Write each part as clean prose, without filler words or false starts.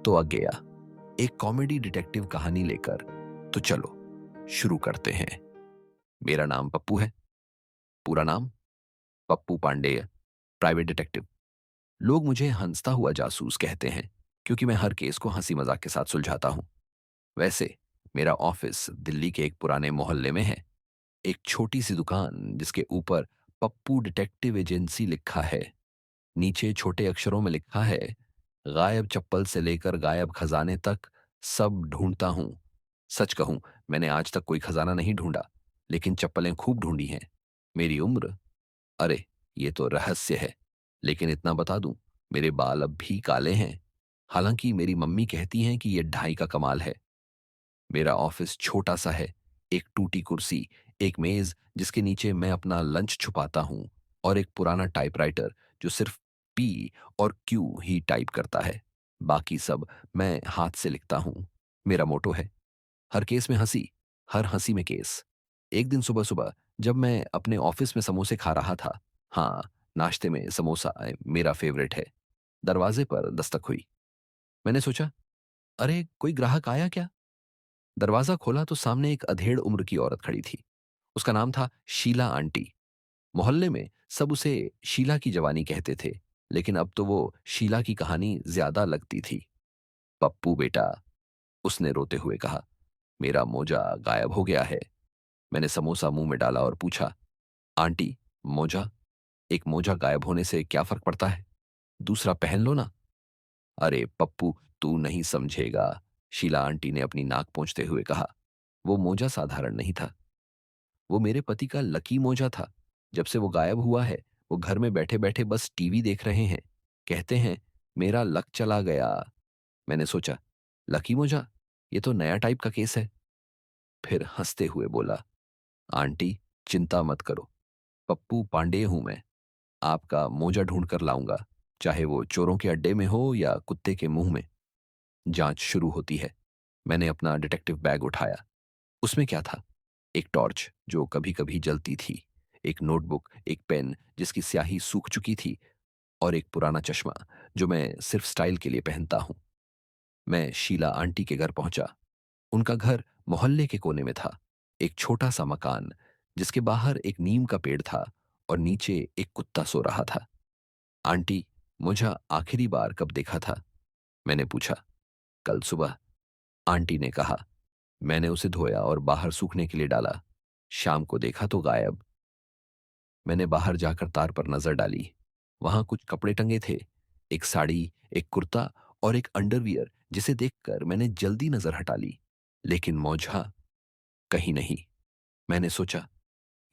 तो आ गया एक कॉमेडी डिटेक्टिव कहानी लेकर। तो चलो शुरू करते हैं। मेरा नाम पप्पू है। पूरा नाम पप्पू पांडेय, प्राइवेट डिटेक्टिव। लोग मुझे हंसता हुआ जासूस कहते हैं क्योंकि मैं हर केस को हंसी मजाक के साथ सुलझाता हूं। वैसे मेरा ऑफिस दिल्ली के एक पुराने मोहल्ले में है। एक छोटी सी दुकान जिसके ऊपर पप्पू डिटेक्टिव एजेंसी लिखा है। नीचे छोटे अक्षरों में लिखा है, गायब चप्पल से लेकर गायब खजाने तक सब ढूंढता हूं। सच कहूं, मैंने आज तक कोई खजाना नहीं ढूंढा, लेकिन चप्पलें खूब ढूंढी हैं। मेरी उम्र, अरे ये तो रहस्य है, लेकिन इतना बता दूं, मेरे बाल अब भी काले हैं। हालांकि मेरी मम्मी कहती हैं कि यह ढाई का कमाल है। मेरा ऑफिस छोटा सा है। एक टूटी कुर्सी, एक मेज जिसके नीचे मैं अपना लंच छुपाता हूं, और एक पुराना टाइपराइटर जो सिर्फ पी और क्यू ही टाइप करता है। बाकी सब मैं हाथ से लिखता हूं। मेरा मोटो है, हर केस में हंसी, हर हंसी में केस। एक दिन सुबह सुबह जब मैं अपने ऑफिस में समोसे खा रहा था, हाँ, नाश्ते में समोसा मेरा फेवरेट है, दरवाजे पर दस्तक हुई। मैंने सोचा, अरे कोई ग्राहक आया क्या। दरवाजा खोला तो सामने एक अधेड़ उम्र की औरत खड़ी थी। उसका नाम था शीला आंटी। मोहल्ले में सब उसे शीला की जवानी कहते थे, लेकिन अब तो वो शीला की कहानी ज्यादा लगती थी। पप्पू बेटा, उसने रोते हुए कहा, मेरा मोजा गायब हो गया है। मैंने समोसा मुंह में डाला और पूछा, आंटी, मोजा, एक मोजा गायब होने से क्या फर्क पड़ता है, दूसरा पहन लो ना। अरे पप्पू, तू नहीं समझेगा, शीला आंटी ने अपनी नाक पोंछते हुए कहा। वो मोजा साधारण नहीं था, वो मेरे पति का लकी मोजा था। जब से वो गायब हुआ है, वो घर में बैठे बैठे बस टीवी देख रहे हैं। कहते हैं मेरा लक चला गया। मैंने सोचा, लकी मोजा, ये तो नया टाइप का केस है। फिर हंसते हुए बोला, आंटी चिंता मत करो, पप्पू पांडे हूं मैं। आपका मोजा ढूंढ कर लाऊंगा, चाहे वो चोरों के अड्डे में हो या कुत्ते के मुंह में। जांच शुरू होती है। मैंने अपना डिटेक्टिव बैग उठाया। उसमें क्या था? एक टॉर्च जो कभी कभी जलती थी, एक नोटबुक, एक पेन जिसकी स्याही सूख चुकी थी, और एक पुराना चश्मा जो मैं सिर्फ स्टाइल के लिए पहनता हूं। मैं शीला आंटी के घर पहुंचा। उनका घर मोहल्ले के कोने में था। एक छोटा सा मकान जिसके बाहर एक नीम का पेड़ था और नीचे एक कुत्ता सो रहा था। आंटी, मुझे आखिरी बार कब देखा था? मैंने पूछा। कल सुबह, आंटी ने कहा। मैंने उसे धोया और बाहर सूखने के लिए डाला। शाम को देखा तो गायब। मैंने बाहर जाकर तार पर नजर डाली। वहां कुछ कपड़े टंगे थे, एक साड़ी, एक कुर्ता और एक अंडरवियर, जिसे देखकर मैंने जल्दी नजर हटा ली। लेकिन मोजा कहीं नहीं। मैंने सोचा,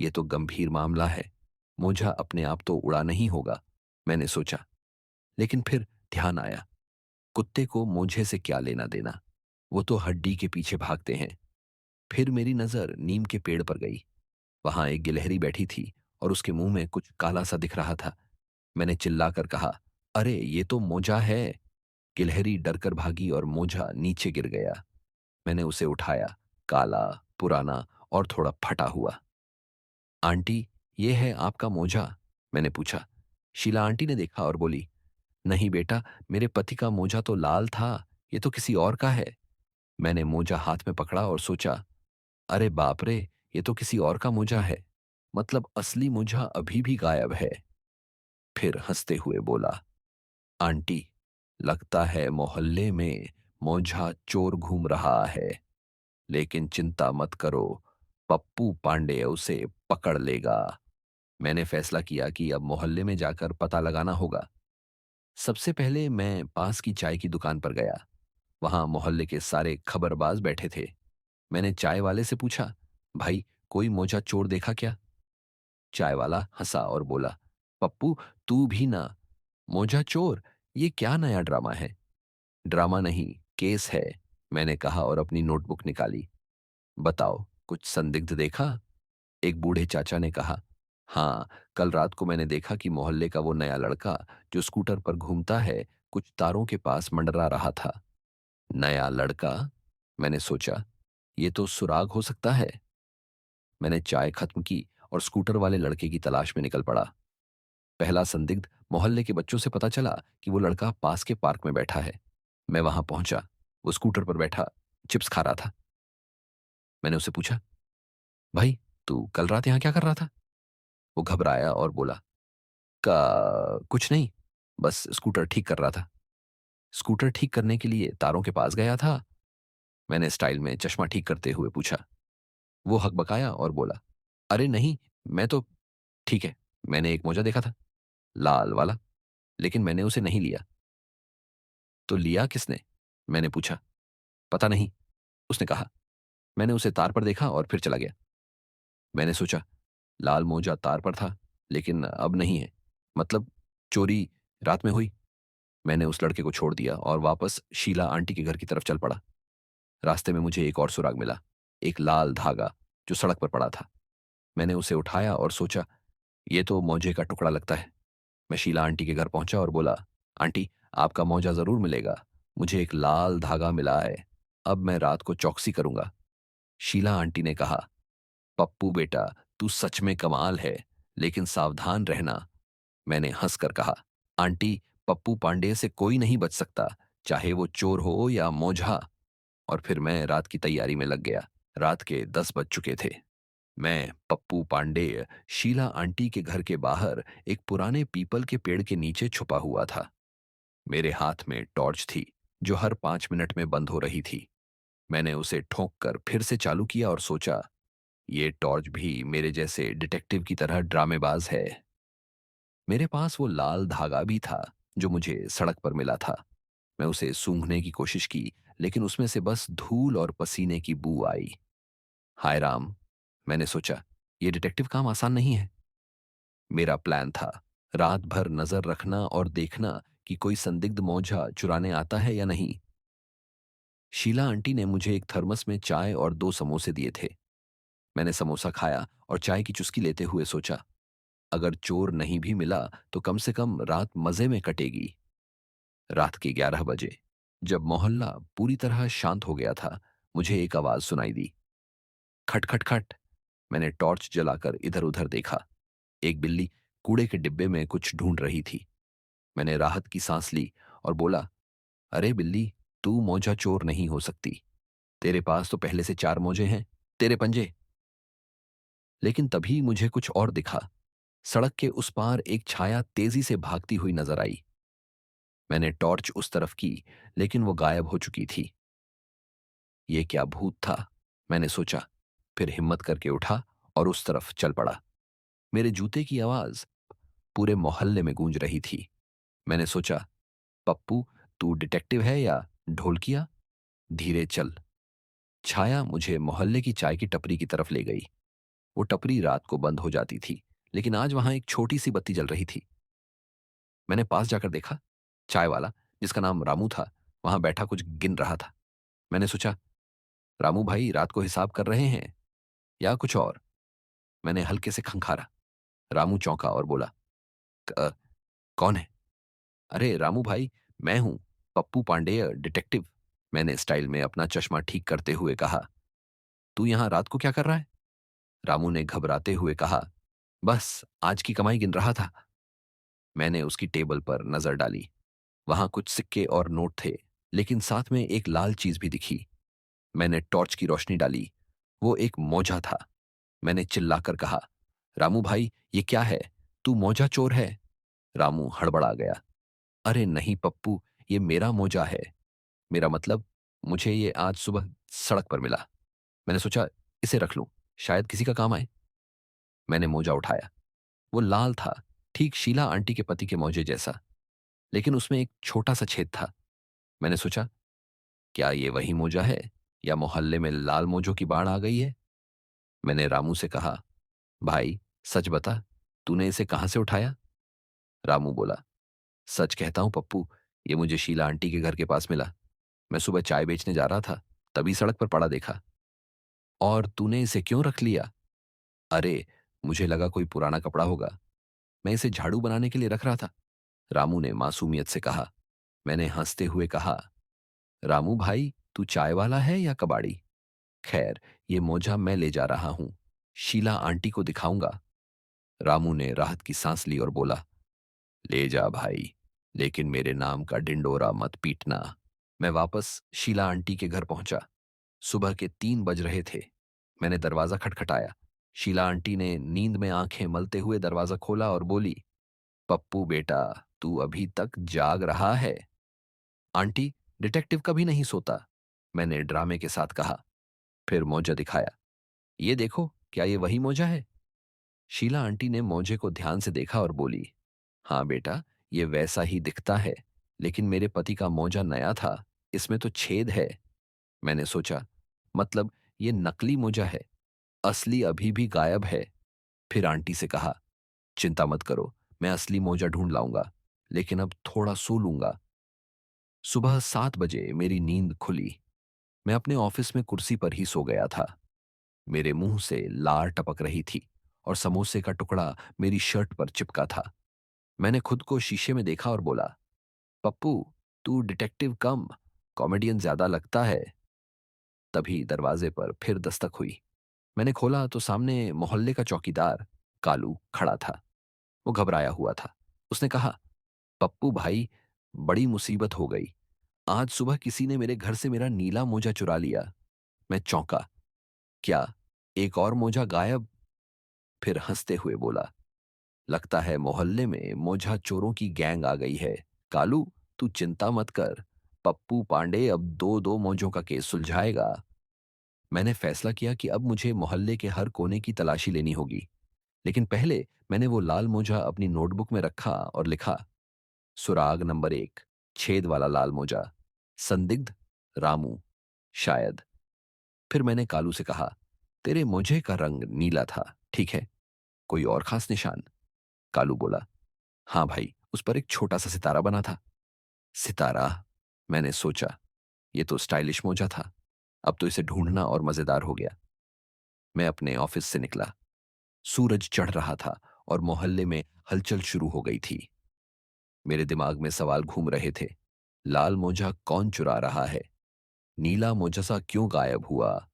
यह तो गंभीर मामला है, मोजा अपने आप तो उड़ा नहीं होगा। मैंने सोचा, लेकिन फिर ध्यान आया, कुत्ते को मोझे से क्या लेना देना, वो तो हड्डी के पीछे भागते हैं। फिर मेरी नजर नीम के पेड़ पर गई। वहां एक गिलहरी बैठी थी और उसके मुंह में कुछ काला सा दिख रहा था। मैंने चिल्लाकर कहा, अरे ये तो मोजा है। गिलहरी डरकर भागी और मोजा नीचे गिर गया। मैंने उसे उठाया, काला, पुराना और थोड़ा फटा हुआ। आंटी, ये है आपका मोजा? मैंने पूछा। शीला आंटी ने देखा और बोली, नहीं बेटा, मेरे पति का मोजा तो लाल था, ये तो किसी और का है। मैंने मोजा हाथ में पकड़ा और सोचा, अरे बाप रे, ये तो किसी और का मोजा है। मतलब असली मोजा अभी भी गायब है। फिर हंसते हुए बोला, आंटी, लगता है मोहल्ले में मोझा चोर घूम रहा है, लेकिन चिंता मत करो, पप्पू पांडे उसे पकड़ लेगा। मैंने फैसला किया कि अब मोहल्ले में जाकर पता लगाना होगा। सबसे पहले मैं पास की चाय की दुकान पर गया। वहां मोहल्ले के सारे खबरबाज बैठे थे। मैंने चाय वाले से पूछा, भाई, कोई मोजा चोर देखा क्या? चाय वाला हंसा और बोला, पप्पू, तू भी ना, मोजा चोर, ये क्या नया ड्रामा है? ड्रामा नहीं, केस है, मैंने कहा और अपनी नोटबुक निकाली। बताओ, कुछ संदिग्ध देखा? एक बूढ़े चाचा ने कहा, हाँ, कल रात को मैंने देखा कि मोहल्ले का वो नया लड़का जो स्कूटर पर घूमता है, कुछ तारों के पास मंडरा रहा था। नया लड़का? मैंने सोचा, ये तो सुराग हो सकता है। मैंने चाय खत्म की और स्कूटर वाले लड़के की तलाश में निकल पड़ा। पहला संदिग्ध मोहल्ले के बच्चों से पता चला कि वो लड़का पास के पार्क में बैठा है। मैं वहां पहुंचा। वो स्कूटर पर बैठा चिप्स खा रहा था। मैंने उससे पूछा, भाई, तू कल रात यहाँ क्या कर रहा था? वो घबराया और बोला, का कुछ नहीं, बस स्कूटर ठीक कर रहा था। स्कूटर ठीक करने के लिए तारों के पास गया था? मैंने स्टाइल में चश्मा ठीक करते हुए पूछा। वो हकबकाया और बोला, अरे नहीं, मैं तो ठीक है, मैंने एक मोजा देखा था, लाल वाला, लेकिन मैंने उसे नहीं लिया। तो लिया किसने? मैंने पूछा। पता नहीं, उसने कहा। मैंने उसे तार पर देखा और फिर चला गया। मैंने सोचा, लाल मोजा तार पर था, लेकिन अब नहीं है, मतलब चोरी रात में हुई। मैंने उस लड़के को छोड़ दिया और वापस शीला आंटी के घर की तरफ चल पड़ा। रास्ते में मुझे एक और सुराग मिला, एक लाल धागा जो सड़क पर पड़ा था। मैंने उसे उठाया और सोचा, ये तो मोजे का टुकड़ा लगता है। मैं शीला आंटी के घर पहुंचा और बोला, आंटी, आपका मोजा जरूर मिलेगा, मुझे एक लाल धागा मिला है, अब मैं रात को चौकसी करूंगा। शीला आंटी ने कहा, पप्पू बेटा, तू सच में कमाल है, लेकिन सावधान रहना। मैंने हंसकर कहा, आंटी, पप्पू पांडे से कोई नहीं बच सकता, चाहे वो चोर हो या मोझा। और फिर मैं रात की तैयारी में लग गया। रात के 10 बज चुके थे। मैं, पप्पू पांडेय, शीला आंटी के घर के बाहर एक पुराने पीपल के पेड़ के नीचे छुपा हुआ था। मेरे हाथ में टॉर्च थी, जो हर 5 मिनट में बंद हो रही थी। मैंने उसे ठोंक कर फिर से चालू किया और सोचा, ये टॉर्च भी मेरे जैसे डिटेक्टिव की तरह ड्रामेबाज है। मेरे पास वो लाल धागा भी था, जो मुझे सड़क पर मिला था। मैं उसे सूंघने की कोशिश की, लेकिन उसमें से बस धूल और पसीने की बू आई। हाय राम, मैंने सोचा, ये डिटेक्टिव काम आसान नहीं है। मेरा प्लान था, रात भर नजर रखना और देखना कि कोई संदिग्ध मौजा चुराने आता है या नहीं। शीला आंटी ने मुझे एक थर्मस में चाय और 2 समोसे दिए थे। मैंने समोसा खाया और चाय की चुस्की लेते हुए सोचा, अगर चोर नहीं भी मिला तो कम से कम रात मजे में कटेगी। रात के 11 बजे, जब मोहल्ला पूरी तरह शांत हो गया था, मुझे एक आवाज सुनाई दी। खट खट खट। मैंने टॉर्च जलाकर इधर उधर देखा। एक बिल्ली कूड़े के डिब्बे में कुछ ढूंढ रही थी। मैंने राहत की सांस ली और बोला, अरे बिल्ली, तू मोजा चोर नहीं हो सकती। तेरे पास तो पहले से 4 मोजे हैं, तेरे पंजे। लेकिन तभी मुझे कुछ और दिखा। सड़क के उस पार एक छाया तेजी से भागती हुई नजर आई। मैंने टॉर्च उस तरफ की, लेकिन वो गायब हो चुकी थी। ये क्या भूत था, मैंने सोचा। फिर हिम्मत करके उठा और उस तरफ चल पड़ा। मेरे जूते की आवाज पूरे मोहल्ले में गूंज रही थी। मैंने सोचा, पप्पू, तू डिटेक्टिव है या ढोलकिया? धीरे चल। छाया मुझे मोहल्ले की चाय की टपरी की तरफ ले गई। वो टपरी रात को बंद हो जाती थी, लेकिन आज वहां एक छोटी सी बत्ती जल रही थी। मैंने पास जाकर देखा, चाय वाला, जिसका नाम रामू था, वहां बैठा कुछ गिन रहा था। मैंने सोचा, रामू भाई रात को हिसाब कर रहे हैं या कुछ और? मैंने हल्के से खंखारा। रामू चौंका और बोला, "क- कौन है?" अरे रामू भाई, मैं हूं, पप्पू पांडेय, डिटेक्टिव। मैंने स्टाइल में अपना चश्मा ठीक करते हुए कहा। तू यहां रात को क्या कर रहा है? रामू ने घबराते हुए कहा, बस आज की कमाई गिन रहा था। मैंने उसकी टेबल पर नजर डाली। वहां कुछ सिक्के और नोट थे, लेकिन साथ में एक लाल चीज भी दिखी। मैंने टॉर्च की रोशनी डाली। वो एक मोजा था। मैंने चिल्लाकर कहा, रामू भाई, ये क्या है? तू मोजा चोर है? रामू हड़बड़ा गया। अरे नहीं पप्पू, ये मेरा मोजा है। मेरा मतलब, मुझे ये आज सुबह सड़क पर मिला। मैंने सोचा, इसे रख लूं, शायद किसी का काम आए। मैंने मोजा उठाया। वो लाल था, ठीक शीला आंटी के पति के मोजे जैसा, लेकिन उसमें एक छोटा सा छेद था। मैंने सोचा, क्या ये वही मोजा है, या मोहल्ले में लाल मोजों की बाढ़ आ गई है? मैंने रामू से कहा, भाई, सच बता, तूने इसे कहां से उठाया? रामू बोला, सच कहता हूं पप्पू, ये मुझे शीला आंटी के घर के पास मिला। मैं सुबह चाय बेचने जा रहा था, तभी सड़क पर पड़ा देखा। और तूने इसे क्यों रख लिया? अरे, मुझे लगा कोई पुराना कपड़ा होगा, मैं इसे झाड़ू बनाने के लिए रख रहा था। रामू ने मासूमियत से कहा। मैंने हंसते हुए कहा, रामू भाई, तू चाय वाला है या कबाड़ी? खैर, ये मोजा मैं ले जा रहा हूं, शीला आंटी को दिखाऊंगा। रामू ने राहत की सांस ली और बोला, ले जा भाई, लेकिन मेरे नाम का डिंडोरा मत पीटना। मैं वापस शीला आंटी के घर पहुंचा। सुबह के 3 बज रहे थे। मैंने दरवाजा खटखटाया। शीला आंटी ने नींद में आंखें मलते हुए दरवाजा खोला और बोली, पप्पू बेटा, तू अभी तक जाग रहा है? आंटी, डिटेक्टिव कभी नहीं सोता, मैंने ड्रामे के साथ कहा। फिर मोजा दिखाया। ये देखो, क्या ये वही मोजा है? शीला आंटी ने मोजे को ध्यान से देखा और बोली, हाँ बेटा, ये वैसा ही दिखता है, लेकिन मेरे पति का मोजा नया था, इसमें तो छेद है। मैंने सोचा, मतलब ये नकली मोजा है, असली अभी भी गायब है। फिर आंटी से कहा, चिंता मत करो, मैं असली मोजा ढूंढ लाऊंगा, लेकिन अब थोड़ा सो लूंगा। सुबह 7 बजे मेरी नींद खुली। मैं अपने ऑफिस में कुर्सी पर ही सो गया था। मेरे मुंह से लार टपक रही थी और समोसे का टुकड़ा मेरी शर्ट पर चिपका था। मैंने खुद को शीशे में देखा और बोला, पप्पू, तू डिटेक्टिव कम कॉमेडियन ज्यादा लगता है। तभी दरवाजे पर फिर दस्तक हुई। मैंने खोला तो सामने मोहल्ले का चौकीदार कालू खड़ा था। वो घबराया हुआ था। उसने कहा, पप्पू भाई, बड़ी मुसीबत हो गई। आज सुबह किसी ने मेरे घर से मेरा नीला मोजा चुरा लिया। मैं चौंका। क्या? एक और मोजा गायब? फिर हंसते हुए बोला, लगता है मोहल्ले में मोजा चोरों की गैंग आ गई है। कालू, तू चिंता मत कर, पप्पू पांडे अब दो दो मोजों का केस सुलझाएगा। मैंने फैसला किया कि अब मुझे मोहल्ले के हर कोने की तलाशी लेनी होगी। लेकिन पहले मैंने वो लाल मोजा अपनी नोटबुक में रखा और लिखा, सुराग नंबर 1, छेद वाला लाल मोजा, संदिग्ध रामू, शायद। फिर मैंने कालू से कहा, तेरे मोजे का रंग नीला था, ठीक है? कोई और खास निशान? कालू बोला, हाँ भाई, उस पर एक छोटा सा सितारा बना था। सितारा? मैंने सोचा, ये तो स्टाइलिश मोजा था। अब तो इसे ढूंढना और मजेदार हो गया। मैं अपने ऑफिस से निकला। सूरज चढ़ रहा था और मोहल्ले में हलचल शुरू हो गई थी। मेरे दिमाग में सवाल घूम रहे थे। लाल मोजा कौन चुरा रहा है? नीला मोजसा क्यों गायब हुआ?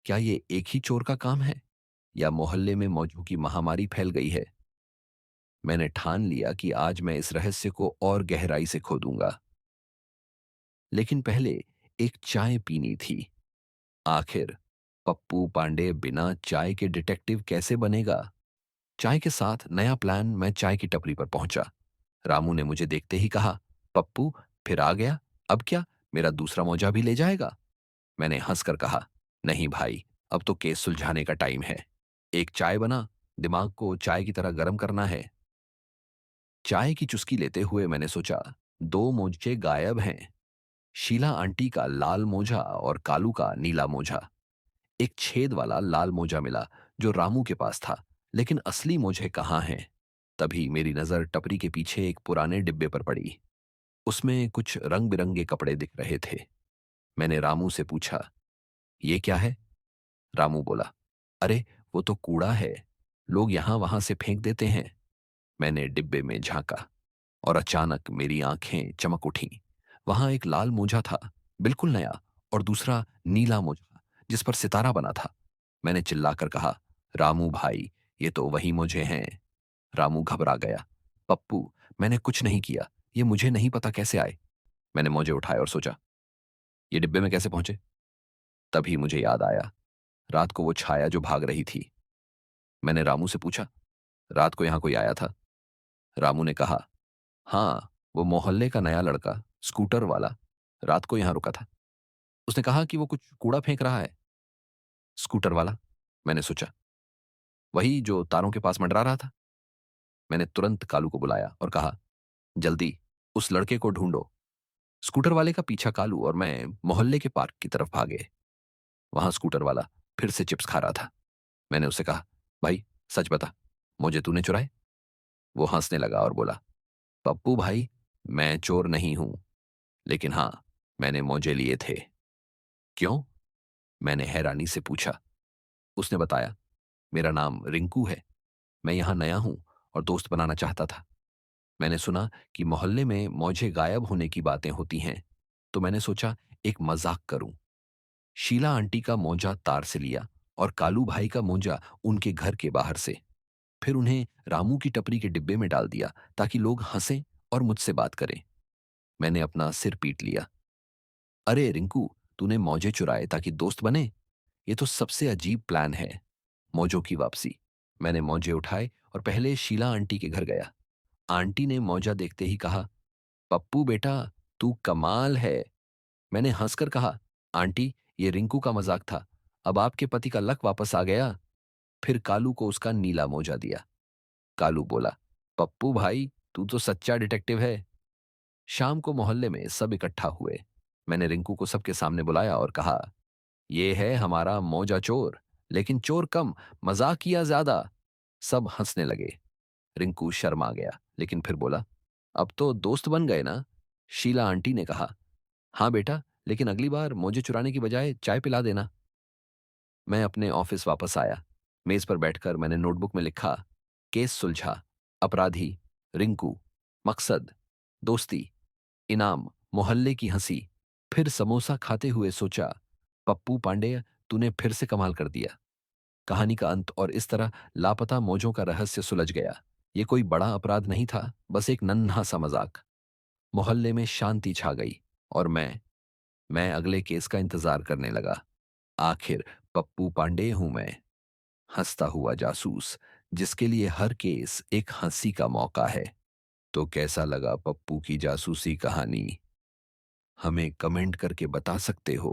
क्या ये एक ही चोर का काम है, या मोहल्ले में मौजों की महामारी फैल गई है? मैंने ठान लिया कि आज मैं इस रहस्य को और गहराई से खोदूंगा। लेकिन पहले एक चाय पीनी थी। आखिर पप्पू पांडे बिना चाय के डिटेक्टिव कैसे बनेगा? चाय के साथ नया प्लान। मैं चाय की टपरी पर पहुंचा। रामू ने मुझे देखते ही कहा, पप्पू, फिर आ गया? अब क्या, मेरा दूसरा मोजा भी ले जाएगा? मैंने हंसकर कहा, नहीं भाई, अब तो केस सुलझाने का टाइम है। एक चाय बना, दिमाग को चाय की तरह गर्म करना है। चाय की चुस्की लेते हुए मैंने सोचा, दो मोजे गायब हैं। शीला आंटी का लाल मोजा और कालू का नीला मोजा। एक छेद वाला लाल मोजा मिला जो रामू के पास था, लेकिन असली मोजे कहाँ हैं? तभी मेरी नजर टपरी के पीछे एक पुराने डिब्बे पर पड़ी। उसमें कुछ रंग बिरंगे कपड़े दिख रहे थे। मैंने रामू से पूछा, ये क्या है? रामू बोला, अरे, वो तो कूड़ा है, लोग यहां वहां से फेंक देते हैं। मैंने डिब्बे में झांका और अचानक मेरी आंखें चमक उठीं। वहां एक लाल मोजा था, बिल्कुल नया, और दूसरा नीला मोजा जिस पर सितारा बना था। मैंने चिल्लाकर कहा, रामू भाई, ये तो वही मोजे हैं। रामू घबरा गया। पप्पू, मैंने कुछ नहीं किया, ये मुझे नहीं पता कैसे आए। मैंने मोजे उठाए और सोचा, ये डिब्बे में कैसे पहुंचे? तभी मुझे याद आया, रात को वो छाया जो भाग रही थी। मैंने रामू से पूछा, रात को यहां कोई आया था? रामू ने कहा, हाँ, वो मोहल्ले का नया लड़का, स्कूटर वाला, रात को यहां रुका था। उसने कहा कि वो कुछ कूड़ा फेंक रहा है। स्कूटर वाला? मैंने सोचा, वही जो तारों के पास मंडरा रहा था। मैंने तुरंत कालू को बुलाया और कहा, जल्दी उस लड़के को ढूंढो। स्कूटर वाले का पीछा कालू और मैं मोहल्ले के पार्क की तरफ भागे। वहां स्कूटर वाला फिर से चिप्स खा रहा था। मैंने उससे कहा, भाई, सच बता, मुझे तूने चुराए? वो हंसने लगा और बोला, पप्पू भाई, मैं चोर नहीं हूं, लेकिन हां, मैंने मोजे लिए थे। क्यों? मैंने हैरानी से पूछा। उसने बताया, मेरा नाम रिंकू है, मैं यहां नया हूं और दोस्त बनाना चाहता था। मैंने सुना कि मोहल्ले में मौजे गायब होने की बातें होती हैं, तो मैंने सोचा एक मजाक करूं। शीला आंटी का मोजा तार से लिया और कालू भाई का मोजा उनके घर के बाहर से। फिर उन्हें रामू की टपरी के डिब्बे में डाल दिया ताकि लोग हंसें और मुझसे बात करें। मैंने अपना सिर पीट लिया। अरे रिंकू, तूने मौजे चुराए ताकि दोस्त बने? ये तो सबसे अजीब प्लान है। मौजों की वापसी। मैंने मौजे उठाए और पहले शीला आंटी के घर गया। आंटी ने मौजा देखते ही कहा, पप्पू बेटा, तू कमाल है। मैंने हंसकर कहा, आंटी, ये रिंकू का मजाक था। अब आपके पति का लक वापस आ गया। फिर कालू को उसका नीला मोजा दिया। कालू बोला, पप्पू भाई, तू तो सच्चा डिटेक्टिव है। शाम को मोहल्ले में सब इकट्ठा हुए। मैंने रिंकू को सबके सामने बुलाया और कहा, ये है हमारा मौजा चोर, लेकिन चोर कम, मजाकिया ज्यादा। सब हंसने लगे। रिंकू शर्मा गया, लेकिन फिर बोला, अब तो दोस्त बन गए ना? शीला आंटी ने कहा, हाँ बेटा, लेकिन अगली बार मौजे चुराने की बजाय चाय पिला देना। मैं अपने ऑफिस वापस आया। मेज पर बैठकर मैंने नोटबुक में लिखा, केस सुलझा, अपराधी रिंकू, मकसद दोस्ती, इनाम मोहल्ले की हंसी। फिर समोसा खाते हुए सोचा, पप्पू पांडेय, तूने फिर से कमाल कर दिया। कहानी का अंत, और इस तरह लापता मौजों का रहस्य सुलझ गया। ये कोई बड़ा अपराध नहीं था, बस एक नन्हा सा मजाक। मोहल्ले में शांति छा गई और मैं अगले केस का इंतजार करने लगा। आखिर पप्पू पांडे हूं मैं, हंसता हुआ जासूस, जिसके लिए हर केस एक हंसी का मौका है। तो कैसा लगा पप्पू की जासूसी कहानी? हमें कमेंट करके बता सकते हो।